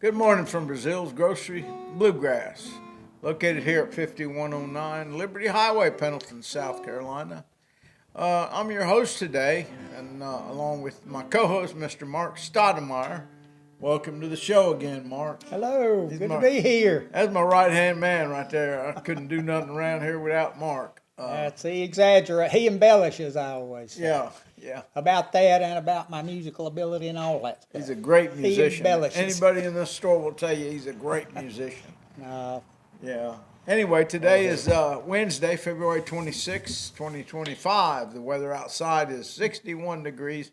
Good morning from Breazeale's Grocery, Bluegrass, located here at 5109 Liberty Highway, Pendleton, South Carolina. I'm your host today, and along with my co-host, Mr. Mark Stoudemire. Welcome to the show again, Mark. Hello, good to be here. That's my right-hand man right there. I couldn't do nothing around here without Mark. He exaggerates. He embellishes, I always say. Yeah. About that and about my musical ability and all that stuff. He's a great musician. embellishes. Anybody in this store will tell you he's a great musician. No, Yeah. Anyway, today is Wednesday, February 26, 2025. The weather outside is 61 degrees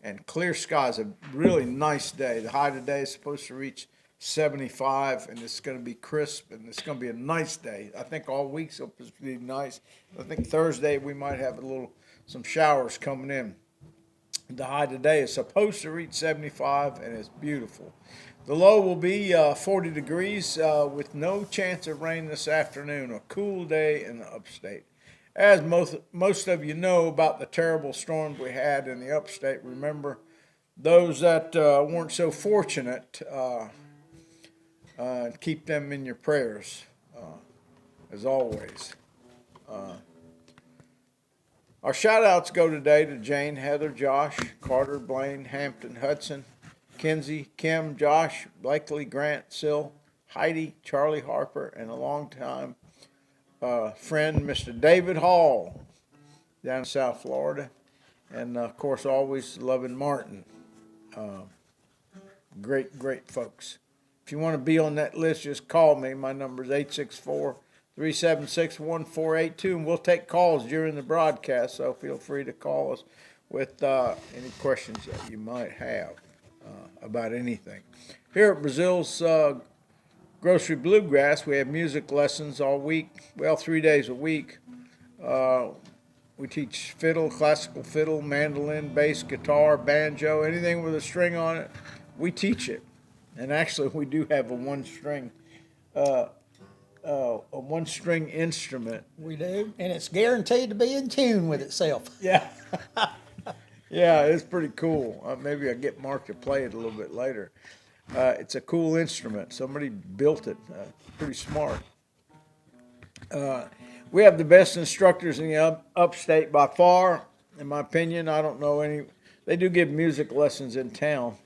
and clear skies. A really nice day. The high today is supposed to reach 75, and it's going to be crisp, and it's going to be a nice day. I think all week's supposed to be nice. I think Thursday we might have some showers coming in. The high today is supposed to reach 75, and it's beautiful. The low will be 40 degrees with no chance of rain this afternoon. A cool day in the upstate. As most of you know about the terrible storms we had in the upstate, remember those that weren't so fortunate, keep them in your prayers, as always. Our shout-outs go today to Jane, Heather, Josh, Carter, Blaine, Hampton, Hudson, Kinsey, Kim, Josh, Blakely, Grant, Sil, Heidi, Charlie Harper, and a longtime friend, Mr. David Hall, down in South Florida. And, of course, always loving Martin. Great folks. If you want to be on that list, just call me. My number is 864-376-1482, and we'll take calls during the broadcast, so feel free to call us with any questions that you might have about anything. Here at Breazeale's Grocery Bluegrass, we have music lessons all week, 3 days a week. We teach fiddle, classical fiddle, mandolin, bass, guitar, banjo, anything with a string on it, we teach it. And actually, we do have a one-string instrument. we do, and it's guaranteed to be in tune with itself. Yeah. Yeah, it's pretty cool. Maybe I'll get Mark to play it a little bit later. It's a cool instrument. Somebody built it. Pretty smart. We have the best instructors in the upstate by far, in my opinion. I don't know any. They do give music lessons in town,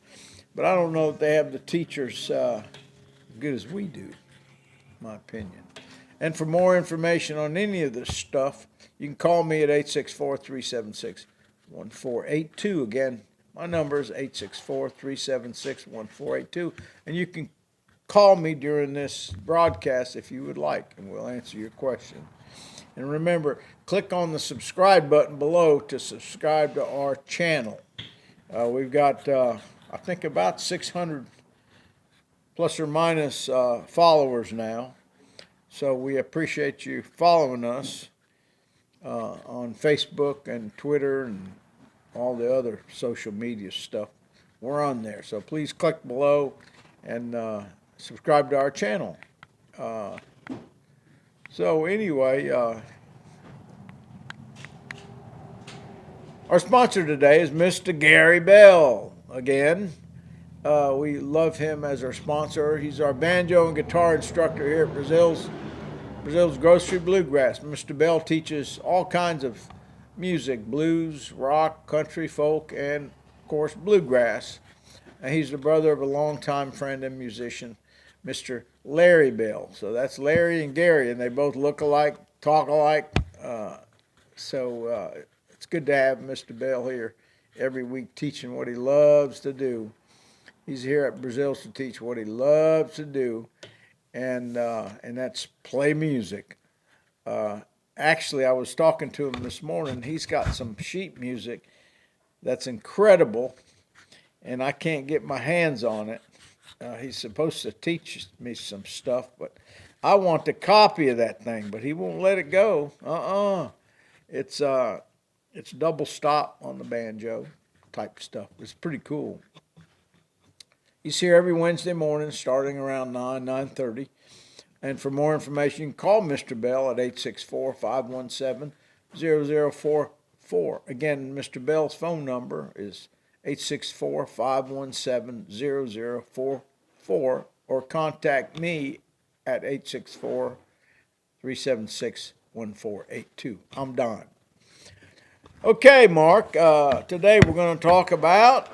but I don't know if they have the teachers as good as we do, in my opinion. And for more information on any of this stuff, you can call me at 864-376-1482. Again, my number is 864-376-1482. And you can call me during this broadcast if you would like, and we'll answer your question. And remember, click on the subscribe button below to subscribe to our channel. We've got, I think, about 600 plus or minus followers now. So we appreciate you following us on Facebook and Twitter and all the other social media stuff. We're on there. So please click below and subscribe to our channel. So anyway, our sponsor today is Mr. Gary Bell. Again, we love him as our sponsor. He's our banjo and guitar instructor here at Breazeale's Grocery Bluegrass. Mr. Bell teaches all kinds of music, blues, rock, country, folk, and, of course, bluegrass. And he's the brother of a longtime friend and musician, Mr. Larry Bell. So that's Larry and Gary, and they both look alike, talk alike. So it's good to have Mr. Bell here every week teaching what he loves to do. He's here at Breazeale's to teach what he loves to do, and that's play music. Actually, I was talking to him this morning. He's got some sheet music that's incredible, and I can't get my hands on it. He's supposed to teach me some stuff, but I want the copy of that thing, but he won't let it go. It's double stop on the banjo type stuff. It's pretty cool. He's here every Wednesday morning starting around 9:30. And for more information, you can call Mr. Bell at 864-517-0044. Again, Mr. Bell's phone number is 864-517-0044. 864 or contact me at 864-376-1482. I'm Don. Okay, Mark, today we're going to talk about,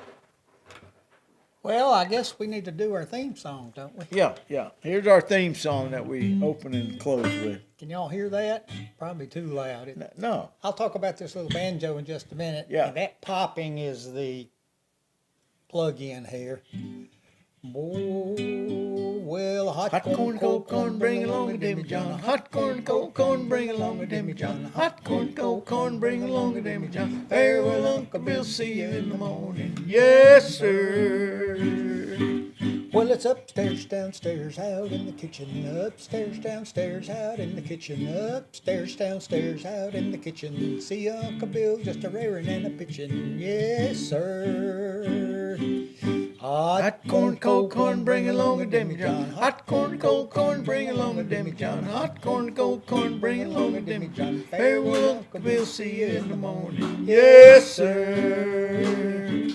Well, I guess we need to do our theme song, don't we? yeah. Here's our theme song that we open and close with. Can y'all hear that? Probably too loud. No. I'll talk about this little banjo in just a minute. Yeah. And that popping is the plug-in here. Oh, well, Hot corn, cold corn, bring along a Demi John. Hot corn, cold corn, bring along a Demi John. Hot corn, cold corn, bring along a Demi John. Farewell, Uncle Bill, see you in the morning. Yes, sir. Well, it's upstairs, downstairs, out in the kitchen. Upstairs, downstairs, out in the kitchen. Upstairs, downstairs, out in the kitchen. See Uncle Bill just a raring and a pitching. Yes, sir. Hot corn, cold corn, bring along a Demi John. Hot corn, cold corn, bring along a Demi John. Hot corn, cold corn, bring along a Demi John. Farewell, Uncle Bill, see you in the morning. Yes, sir.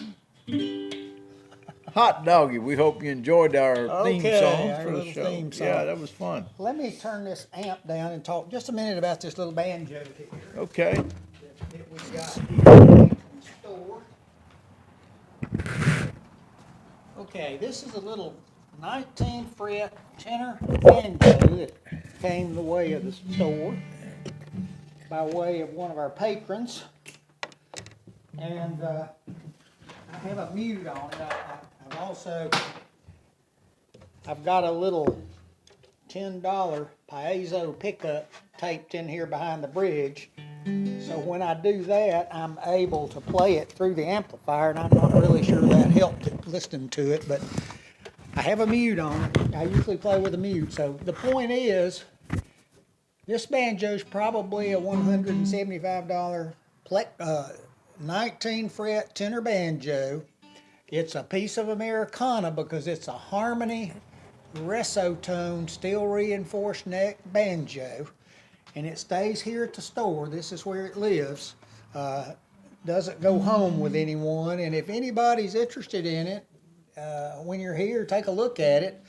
Hot doggy, we hope you enjoyed our theme song for the show. Theme song. Yeah, that was fun. Let me turn this amp down and talk just a minute about this little banjo here Okay. that we got here in the store. Okay, this is a little 19 fret tenor banjo that came the way of the store by way of one of our patrons. And I have a mute on it. I've got a little $10 piezo pickup taped in here behind the bridge. So when I do that, I'm able to play it through the amplifier, and I'm not really sure that helped it, listening to it, but I have a mute on it. I usually play with a mute. So the point is, this banjo's probably a $175 19 fret tenor banjo. It's a piece of Americana because it's a harmony resotone steel reinforced neck banjo, and it stays here at the store. This is where it lives. Doesn't go home with anyone, and if anybody's interested in it, when you're here, take a look at it.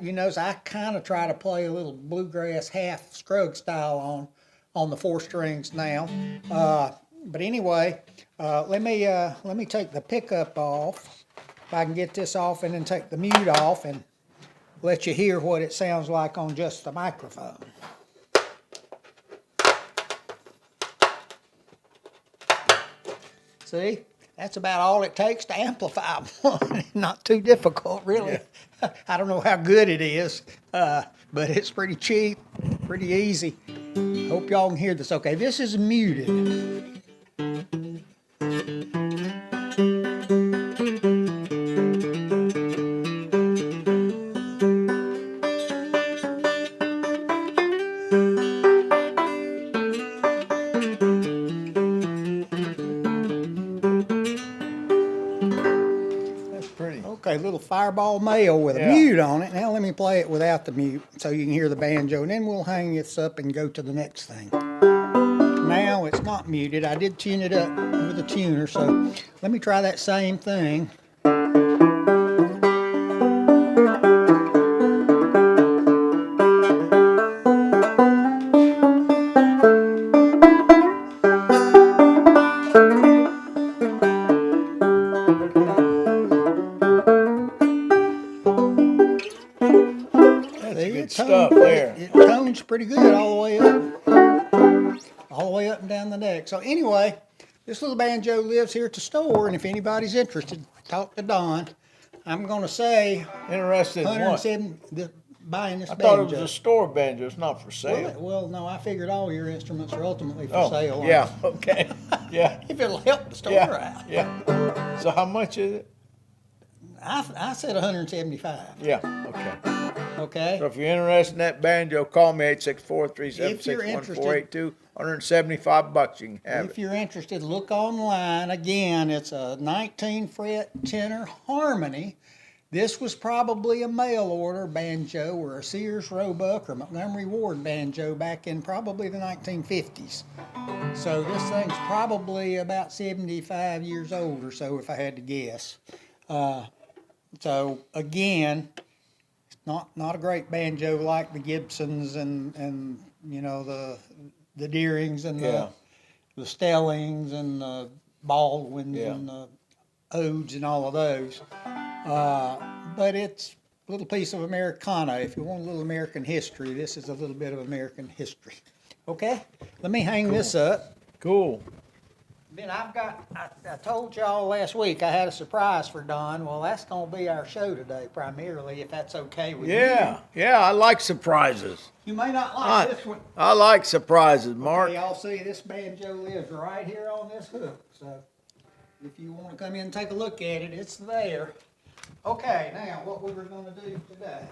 You know, so I kind of try to play a little bluegrass half Scruggs style on the 4 strings now. But anyway, let me take the pickup off, if I can get this off, and then take the mute off and let you hear what it sounds like on just the microphone. See, that's about all it takes to amplify one. Not too difficult, really. Yeah. I don't know how good it is, but it's pretty cheap, pretty easy. Hope y'all can hear this okay. This is muted. Okay, little Fireball male with a mute on it. Now let me play it without the mute so you can hear the banjo, and then we'll hang this up and go to the next thing. Now it's not muted. I did tune it up with a tuner, so let me try that same thing. It tones pretty good all the way up and down the neck. So anyway, this little banjo lives here at the store, and if anybody's interested, talk to Don. I'm going to say interested in what? Buying this banjo. I thought it was a store banjo. It's not for sale. Well, no, I figured all your instruments are ultimately for sale. Yeah, okay. Yeah. If it'll help the store out. Yeah. So how much is it? I said 175. Yeah, okay. Okay. So if you're interested in that banjo, call me 864-376-1482. $175 you can have it. If you're interested, look online. Again, it's a 19 fret tenor harmony. This was probably a mail order banjo or a Sears Roebuck or Montgomery Ward banjo back in probably the 1950s. So this thing's probably about 75 years old or so, if I had to guess. So again, it's not a great banjo like the Gibsons and you know the Deerings and Yeah. the Stellings and the Baldwins Yeah. and the Odes and all of those. But it's a little piece of Americana. If you want a little American history, this is a little bit of American history. Okay, let me hang this up. Cool. Then I told y'all last week I had a surprise for Don. Well, that's going to be our show today primarily, if that's okay with you. Yeah, I like surprises. You may not like this one. I like surprises, Mark. Okay, y'all see this banjo lives right here on this hook. So if you want to come in and take a look at it, it's there. Okay, now what we were going to do today.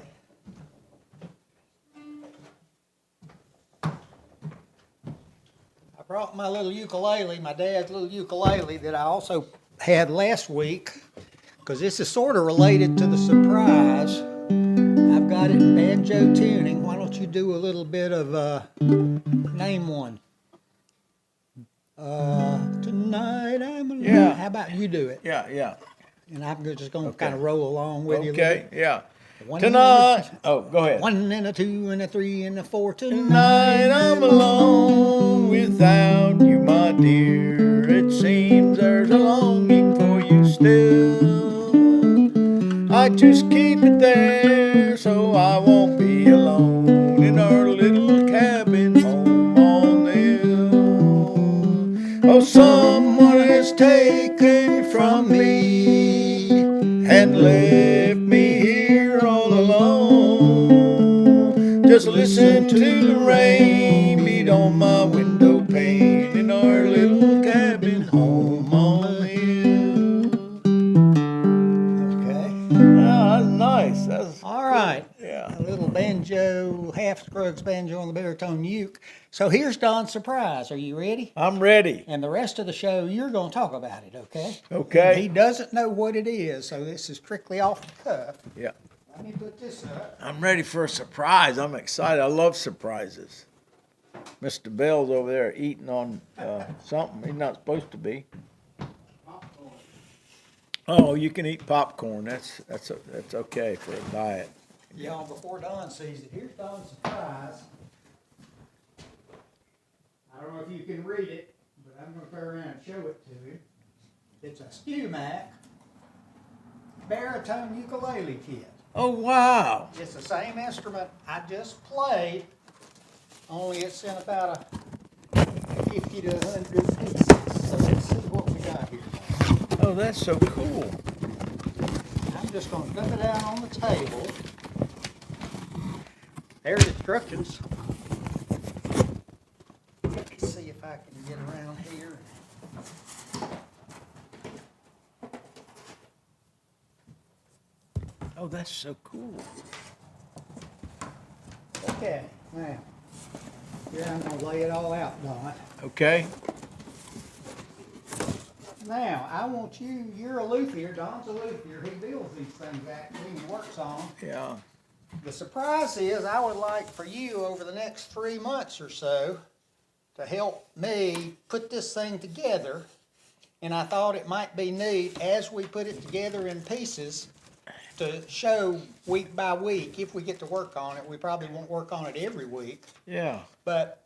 I brought my little ukulele, my dad's little ukulele that I also had last week, because this is sort of related to the surprise. I've got it in banjo tuning. Why don't you do a little bit of, name one. Tonight I'm alone. Yeah. How about you do it? Yeah. And I'm just going to kind of roll along with you a little Okay, bit. yeah. One Tonight. Oh, go ahead. 1 and a 2 and a 3 and a 4. Tonight I'm alone without you, my dear. It seems there's a longing for you still. I just keep it there so I won't be alone in our little cabin home on the hill. Oh, someone has taken from me and left me here all alone. Just listen to the rain beat on my window pane in our little cabin home on the hill. Okay. Oh, that's nice. That's All right. Yeah. A little banjo, half Scruggs banjo on the baritone uke. So here's Don's surprise. Are you ready? I'm ready. And the rest of the show, you're going to talk about it, okay? Okay. And he doesn't know what it is, so this is strictly off the cuff. Yeah. Let me put this up. I'm ready for a surprise. I'm excited. I love surprises. Mr. Bell's over there eating on something he's not supposed to be. Popcorn. Oh, you can eat popcorn. That's okay for a diet. Y'all, before Don sees it, here's Don's surprise. I don't know if you can read it, but I'm going to turn around and show it to you. It's a StewMac baritone ukulele kit. Oh, wow. It's the same instrument I just played, only it's in about a 50 to 100 pieces. So let's see what we got here. Oh, that's so cool. I'm just going to dump it out on the table. There's instructions. Let me see if I can get around here. Oh, that's so cool. Okay, now, here I'm going to lay it all out, Don. Okay. Now, I want you're a luthier, Don's a luthier, he builds these things actually and works on them. Yeah. The surprise is I would like for you over the next 3 months or so to help me put this thing together. And I thought it might be neat as we put it together in pieces to show week by week if we get to work on it. We probably won't work on it every week. Yeah. But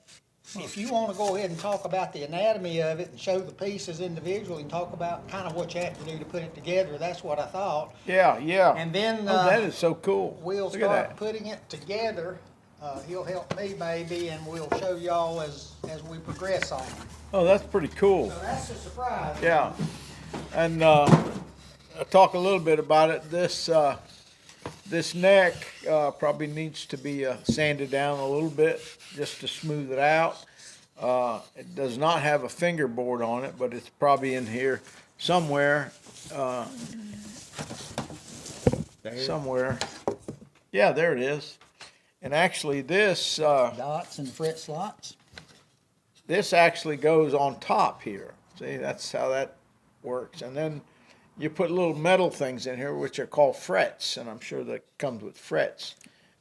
if you want to go ahead and talk about the anatomy of it and show the pieces individually and talk about kind of what you have to do to put it together, that's what I thought. Yeah. And then Oh, that is so cool. we'll Look at start that. putting it together. He'll help me maybe, and we'll show y'all as we progress on it. Oh, that's pretty cool. So that's a surprise. Yeah. And I'll talk a little bit about it. This neck probably needs to be sanded down a little bit just to smooth it out. It does not have a fingerboard on it, but it's probably in here somewhere. Somewhere. Yeah, there it is. And actually this Dots and fret slots. this actually goes on top here. See, that's how that works. And then you put little metal things in here, which are called frets, and I'm sure that comes with frets.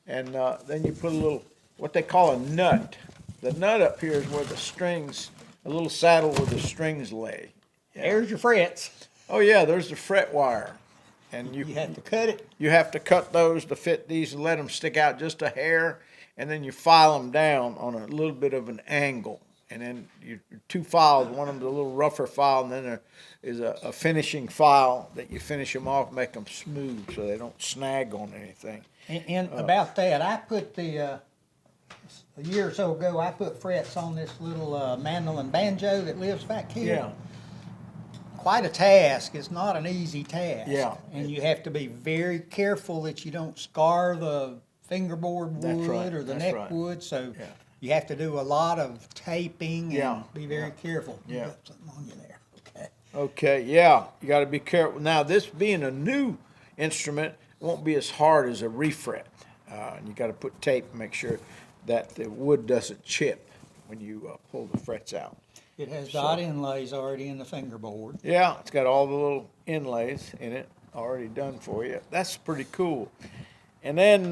And then you put a little, what they call a nut. The nut up here is where the strings, a little saddle where the strings lay. Yeah. There's your frets. Oh yeah, there's the fret wire. And You have to cut it. you have to cut those to fit these and let them stick out just a hair, and then you file them down on a little bit of an angle. And then you two files, one of them's a little rougher file, and then there is a finishing file that you finish them off, make them smooth so they don't snag on anything. And about that, I put a year or so ago, I put frets on this little mandolin banjo that lives back here. Yeah. Quite a task. It's not an easy task. Yeah. And you have to be very careful that you don't scar the fingerboard That's wood right, or the that's neck right. wood. So Yeah. you have to do a lot of taping and Yeah, be very careful. You yeah. got something on you there. Okay. Okay, yeah, you got to be careful. Now, this being a new instrument, it won't be as hard as a refret. And you got to put tape and make sure that the wood doesn't chip when you pull the frets out. It has dot inlays already in the fingerboard. Yeah, it's got all the little inlays in it already done for you. That's pretty cool. And then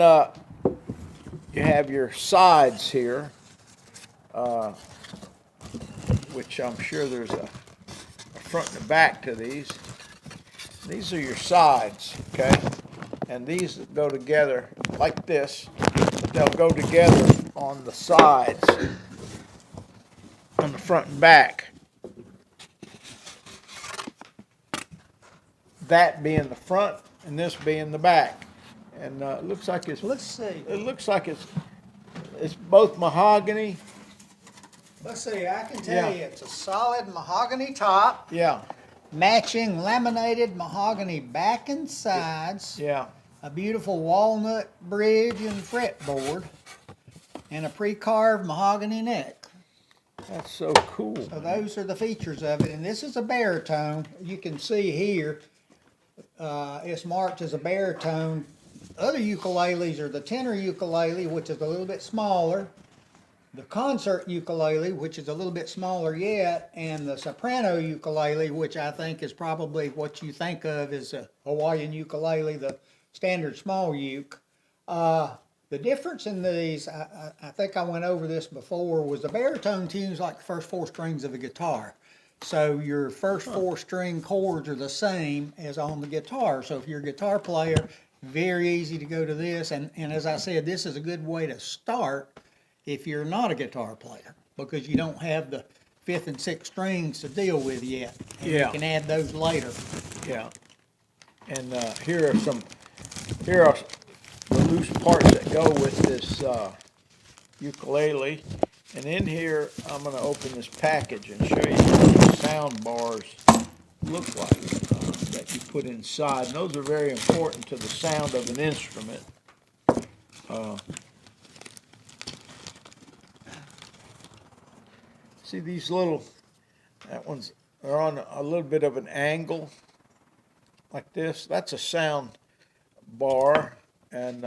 you have your sides here, which I'm sure there's a front and a back to these. These are your sides, okay? And these go together like this. They'll go together on the sides, on the front and back. That being the front and this being the back. And it looks like it's, Let's see. it looks like it's both mahogany. Let's see. I can tell Yeah. you it's a solid mahogany top, Yeah, matching laminated mahogany back and sides. yeah. A beautiful walnut bridge and fretboard, and a pre-carved mahogany neck. That's so cool. So those are the features of it, and this is a baritone. You can see here, it's marked as a baritone. Other ukuleles are the tenor ukulele, which is a little bit smaller, the concert ukulele, which is a little bit smaller yet, and the soprano ukulele, which I think is probably what you think of as a Hawaiian ukulele, the standard small uke. The difference in these, I think I went over this before, was the baritone tunes like the first four strings of a guitar. So your first four string chords are the same as on the guitar. So if you're a guitar player, very easy to go to this. And as I said, this is a good way to start if you're not a guitar player, because you don't have the fifth and sixth strings to deal with yet. And Yeah. you can add those later. Yeah. And here are the loose parts that go with this ukulele. And in here, I'm going to open this package and show you what the sound bars look like that you put inside. And those are very important to the sound of an instrument. See these little, they're on a little bit of an angle like this. That's a sound bar, and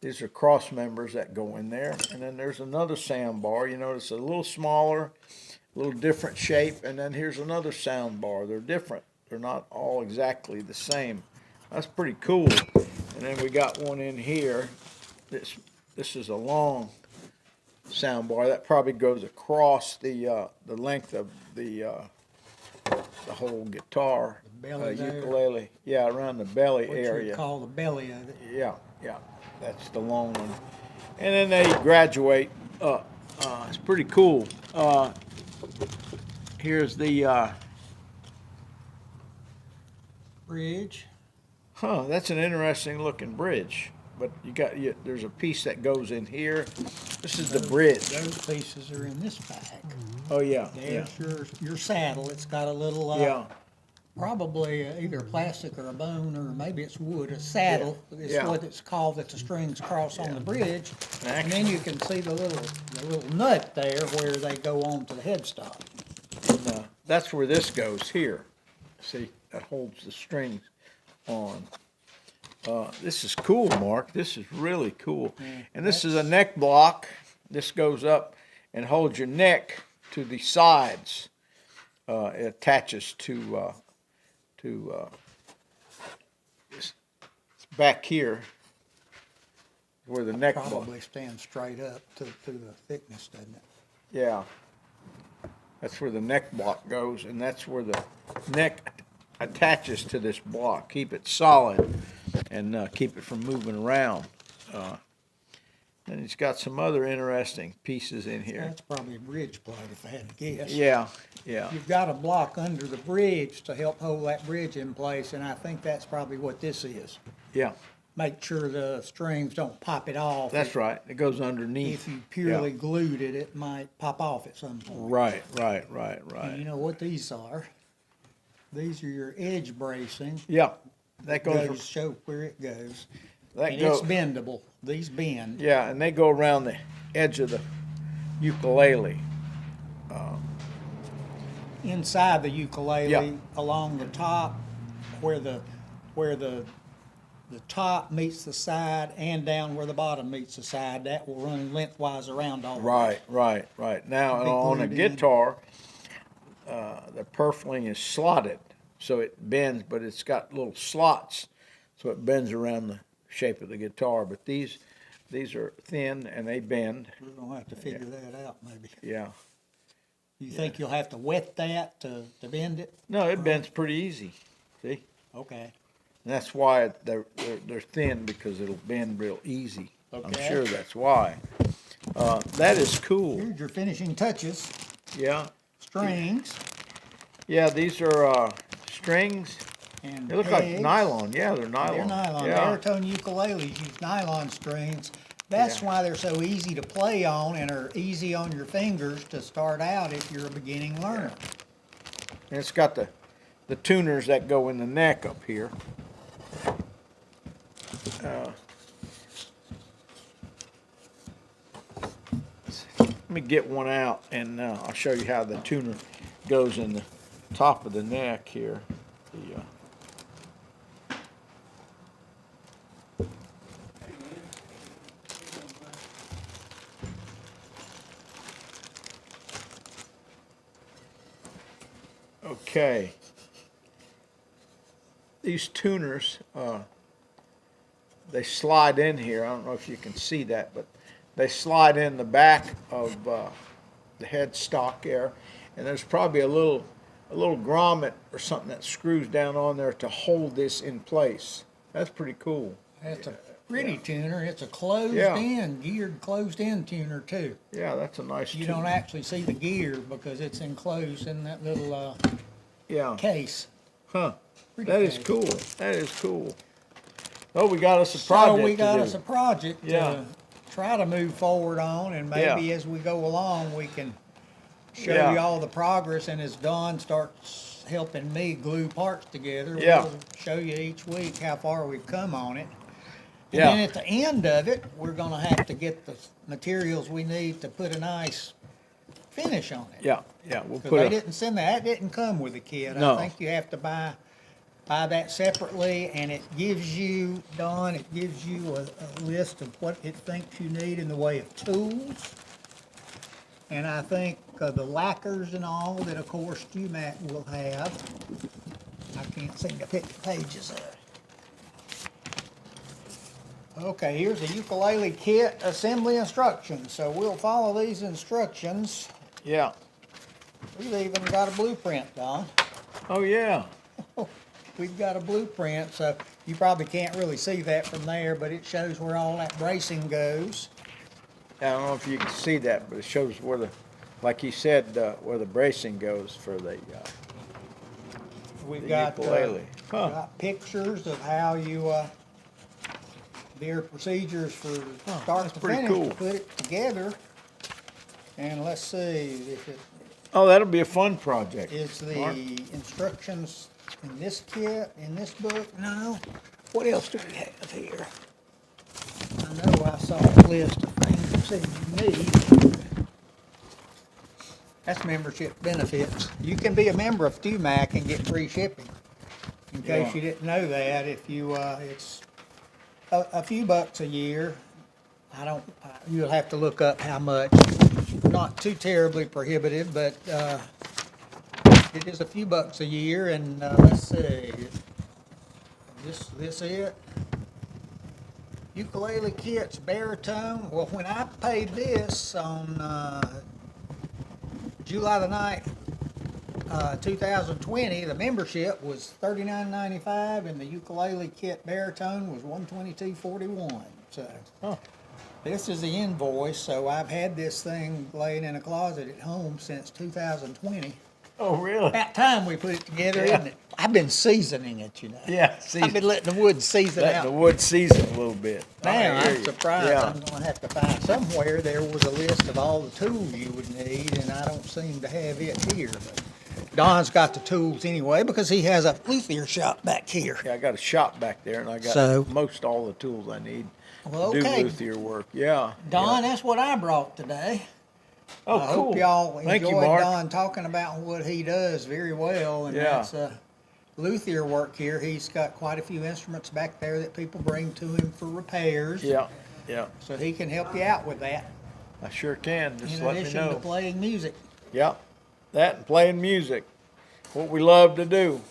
these are cross members that go in there. And then there's another sound bar. You notice a little smaller, a little different shape. And then here's another sound bar. They're different. They're not all exactly the same. That's pretty cool. And then we got one in here. This is a long sound bar that probably goes across the length of the whole guitar. Belly there. Ukulele. Yeah, around the belly What area. you call the belly of it. Yeah, yeah, that's the long one. And then they graduate up. It's pretty cool. Here's the, Bridge. that's an interesting looking bridge. But there's a piece that goes in here. This is the bridge. Those pieces are in this bag. Oh, yeah, yeah, There's your saddle. It's got a little, yeah, probably either plastic or a bone, or maybe it's wood. A saddle is Yeah. what it's called, that the strings cross on Yeah. the bridge. And Actually- then you can see the little nut there where they go on to the headstock. and that's where this goes here. See, that holds the strings on. This is cool, Mark. This is really cool. And this is a neck block. This goes up and holds your neck to the sides. It attaches to this back here where the neck block. Probably stands straight up to the thickness, doesn't it? Yeah. That's where the neck block goes, and that's where the neck attaches to this block, keep it solid, and keep it from moving around. And it's got some other interesting pieces in here. That's probably a bridge plate if I had to guess. Yeah, yeah. You've got a block under the bridge to help hold that bridge in place, and I think that's probably what this is. Yeah, Make sure the strings don't pop it off. that's right. It goes underneath. If you purely glued it, it might pop off at some point. Right. And you know what these are? These are your edge bracing. Yeah, that Goes goes. show where it goes. That And goes. it's bendable. These bend. Yeah, and they go around the edge of the ukulele. Inside the ukulele, Yeah. along the top, where the top meets the side, and down where the bottom meets the side, that will run lengthwise around all the way. Right. Now Big on a glued in. guitar, the purfling is slotted, so it bends, but it's got little slots, so it bends around the shape of the guitar. But these are thin and they bend. We're gonna have to figure that out, maybe. Yeah. You think you'll have to wet that to bend it? No, it bends pretty easy. See, Okay. and that's why they're thin, because it'll bend real easy. I'm Okay. sure that's why. That is cool. Here's your finishing touches. Yeah. Strings Yeah, these are strings. and They look like pegs. nylon. Yeah, they're nylon. They're nylon. Yeah. Baritone ukuleles use nylon strings. That's Yeah. why they're so easy to play on and are easy on your fingers to start out if you're a beginning learner. And it's got the tuners that go in the neck up here. Let me get one out, and I'll show you how the tuner goes in the top of the neck here. Okay. These tuners, they slide in here. I don't know if you can see that, but they slide in the back of the headstock there, and there's probably a little grommet or something that screws down on there to hold this in place. That's pretty cool. It's a pretty tuner. It's a closed Yeah. in, geared closed in tuner too. Yeah, that's a nice You tuner. don't actually see the gear because it's enclosed in that little Yeah. case. Huh. Pretty That is cool. cool. That is cool. Oh, we got us a project So we got to do. us a project Yeah. to try to move forward on, and maybe as we go along, we can show Yeah. you all the progress. And as Don starts helping me glue parts together, Yeah. we'll show you each week how far we've come on it. And Yeah. then at the end of it, we're gonna have to get the materials we need to put a nice finish on it. Yeah, we'll Because put they a, didn't send that. That didn't come with the kit. No. I think you have to buy that separately, and it gives you, Don, it gives you a list of what it thinks you need in the way of tools. And I think the lacquers and all that, of course, StuMac will have. I can't seem to pick the pages up. Okay, here's the ukulele kit assembly instructions. So we'll follow these instructions. yeah. We've even got a blueprint, Don. Oh, yeah. We've got a blueprint, so you probably can't really see that from there, but it shows where all that bracing goes. I don't know if you can see that, but it shows where the, like he said, where the bracing goes for the We've got, ukulele. Huh. got pictures of how you, their procedures for start that's to pretty finish cool. to put it together. And let's see if it Oh, that'll be a fun project. is the Mark. instructions in this kit, in this book. No. What else do we have here? I know I saw a list of things that said you need. That's membership benefits. You can be a member of StuMac and get free shipping. In case Yeah. you didn't know that, if you, it's a few bucks a year. You'll have to look up how much. Not too terribly prohibitive, but it is a few bucks a year. And let's see, this it. Ukulele kits, baritone. Well, when I paid this on July the 9th, 2020, the membership was $39.95, and the ukulele kit baritone was $122.41. So this is the invoice. So I've had this thing laying in a closet at home since 2020. Oh, really? About time we put it together, Yeah. isn't it? I've been seasoning it, you know. Yeah, I've been letting the wood season letting out. the wood season a little bit. Now, I hear I'm you. surprised. Yeah. I'm going to have to find somewhere there was a list of all the tools you would need, and I don't seem to have it here. But Don's got the tools anyway because he has a luthier shop back here. Yeah, I got a shop back there, and I got So- most all the tools I need Well, to do okay. luthier work. Yeah. Don, yeah. that's what I brought today. Oh, I cool. hope y'all Thank you, enjoyed Mark. Don talking about what he does very well, and Yeah. that's luthier work here. He's got quite a few instruments back there that people bring to him for repairs. Yeah, yeah. So he can help you out with that, I sure can. Just in let me addition to know. playing music. Yeah, that and playing music, what we love to do.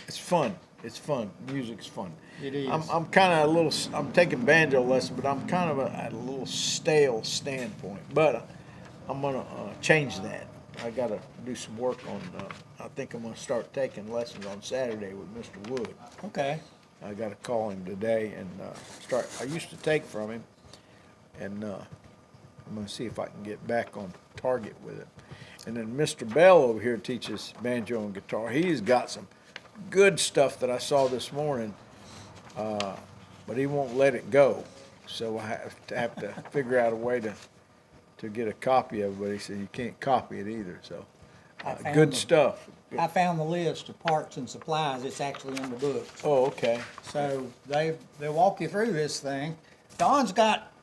It's fun. It's fun. Music's fun. It is. I'm kind of a little. I'm taking banjo lesson, but I'm kind of at a little stale standpoint. But I'm gonna change that. I got to do some work on. I think I'm gonna start taking lessons on Saturday with Mr. Wood. Okay. I got to call him today and start. I used to take from him, and I'm going to see if I can get back on target with it. And then Mr. Bell over here teaches banjo and guitar. He's got some good stuff that I saw this morning, but he won't let it go. So I have to figure out a way to get a copy of it. But he said you can't copy it either. So good stuff. I found the list of parts and supplies. It's actually in the book. Oh, okay. So they'll walk you through this thing. Don's got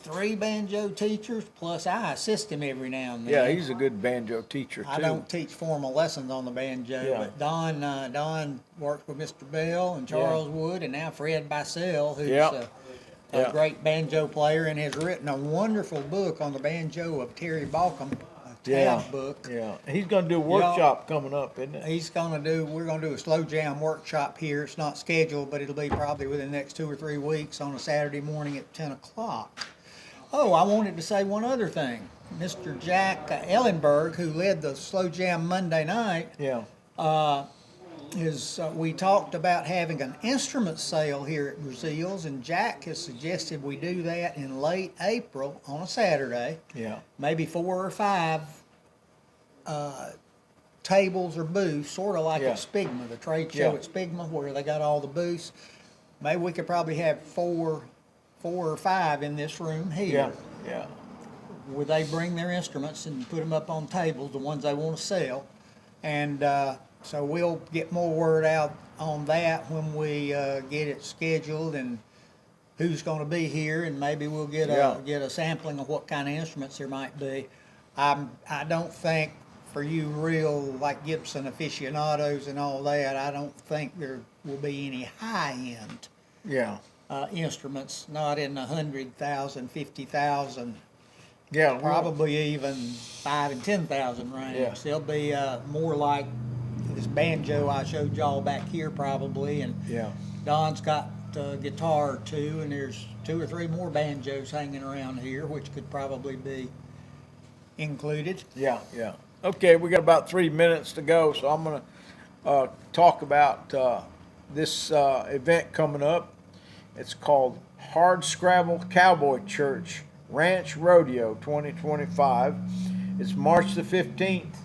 3 banjo teachers, plus I assist him every now and then. Yeah, he's a good banjo teacher too. I don't teach formal lessons on the banjo, Yeah. but Don worked with Mr. Bell and Charles Wood, and now Fred Breazeale, who's Yeah. a Yeah. great banjo player and has written a wonderful book on the banjo of Terry Balcom, a tab Yeah. book. Yeah, he's going to do a workshop coming up, isn't it? We're gonna do a slow jam workshop here. It's not scheduled, but it'll be probably within the next 2 or 3 weeks on a Saturday morning at 10 o'clock. Oh, I wanted to say one other thing. Mr. Jack Ellenberg, who led the slow jam Monday night, Yeah. we talked about having an instrument sale here at Breazeale's, and Jack has suggested we do that in late April on a Saturday. Yeah. Maybe 4 or 5 tables or booths, sort of like Yeah. at Spigma, the trade show Yeah. at Spigma, where they got all the booths. Maybe we could probably have four or 5 in this room Yeah. here, Yeah. where they bring their instruments and put them up on tables, the ones they want to sell. And so we'll get more word out on that when we get it scheduled and who's going to be here, and maybe we'll get a sampling of what kind of instruments there might be. I don't think for you real like Gibson aficionados and all that, I don't think there will be any high end Yeah. instruments, not in the 100,000, 50,000. Yeah. Probably even 5 and 10,000 range. Yeah. They'll be more like this banjo I showed y'all back here probably, and Yeah. Don's got a guitar or 2, and there's 2 or 3 more banjos hanging around here, which could probably be included. Yeah. Yeah. Okay, we got about 3 minutes to go, so I'm going to talk about this event coming up. It's called Hard Scrabble Cowboy Church Ranch Rodeo 2025. It's March the 15th,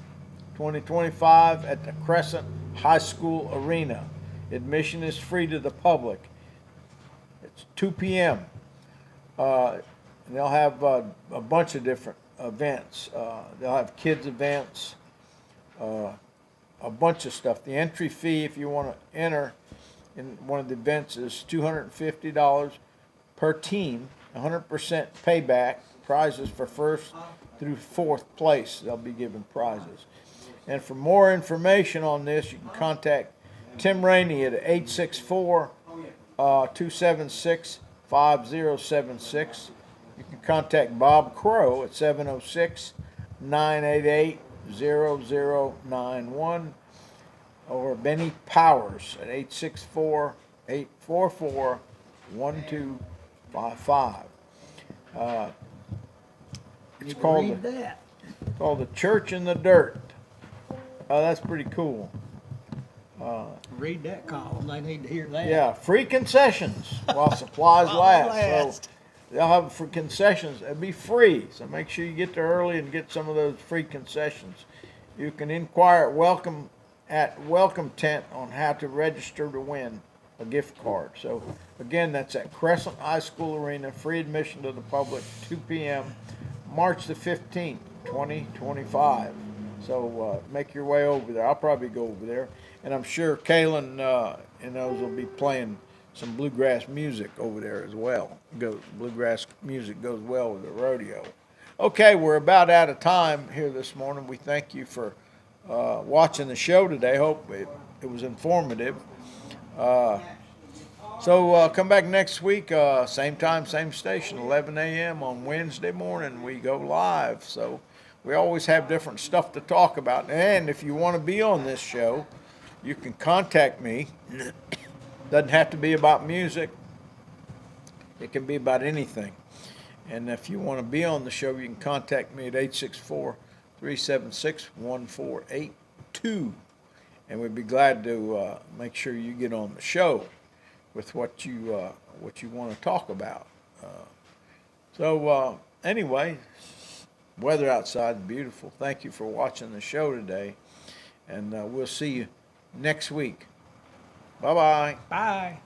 2025 at the Crescent High School Arena. Admission is free to the public. It's 2 p.m. They'll have a bunch of different events. They'll have kids events, a bunch of stuff. The entry fee, if you want to enter in one of the events, is $250 per team, 100% payback, prizes for first through 4th place. They'll be giving prizes. And for more information on this, you can contact Tim Rainey at 864-276-5076. You can contact Bob Crow at 706-988-0091 or Benny Powers at 864-844-1255. It's You can called read that. called The Church in the Dirt. Oh, that's pretty cool. Read that column. They need to hear that. Yeah, free concessions while supplies While they last. So they'll have for concessions. It'll be free. So make sure you get there early and get some of those free concessions. You can inquire at Welcome Tent on how to register to win a gift card. So again, that's at Crescent High School Arena. Free admission to the public, 2 p.m. March the 15th, 2025. So make your way over there. I'll probably go over there. And I'm sure Kalen and those will be playing some bluegrass music over there as well. Bluegrass music goes well with the rodeo. Okay, we're about out of time here this morning. We thank you for watching the show today. Hope it was informative. So come back next week, same time, same station, 11 a.m. on Wednesday morning. We go live. So we always have different stuff to talk about. And if you want to be on this show, you can contact me. Doesn't have to be about music. It can be about anything. And if you want to be on the show, you can contact me at 864-376-1482. And we'd be glad to make sure you get on the show with what you want to talk about. Anyway, weather outside is beautiful. Thank you for watching the show today. And we'll see you next week. Bye-bye. Bye.